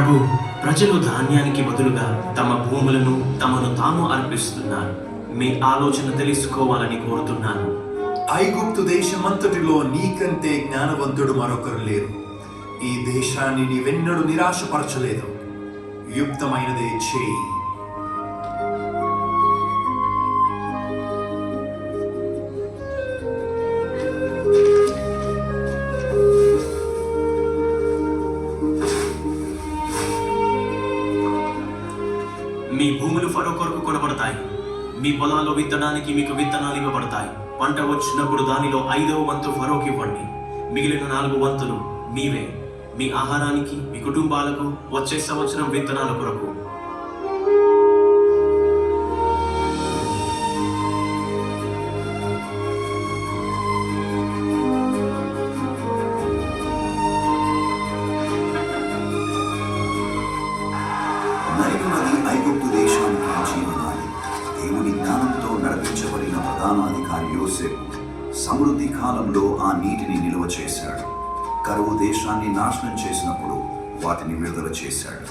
ప్రభు, ప్రజలు ధాన్యానికి బదులుగా తమ భూములను తమను తాము అర్పిస్తున్నారు. మీ ఆలోచన తెలుసుకోవాలని కోరుతున్నాను. ఐగుప్తు దేశమంతటిలో నీకంటే జ్ఞానవంతుడు మరొకరు లేరు. ఈ దేశాన్ని నీవెన్నడూ నిరాశపరచలేదు. యుక్తమైనదే చేయి. మీ భూములు ఫరో కొరకు కొనబడతాయి. మీ పొలాల్లో విత్తడానికి మీకు విత్తనాలు ఇవ్వబడతాయి. పంట వచ్చినప్పుడు దానిలో 5వ వంతు ఫరోకి ఇవ్వండి. మిగిలిన 4 వంతులు మీవే, మీ ఆహారానికి, మీ కుటుంబాలకు, వచ్చే సంవత్సరం విత్తనాల కొరకు. నైలు నది ఐగుప్తు దేశానికి జీవనాడి. దేవుని జ్ఞానంతో నడిపించబడిన ప్రధానాధికారి యోసేపు సమృద్ధి కాలంలో ఆ నీటిని నిల్వ చేశాడు. కరువు దేశాన్ని నాశనం చేసినప్పుడు వాటిని విడుదల చేశాడు.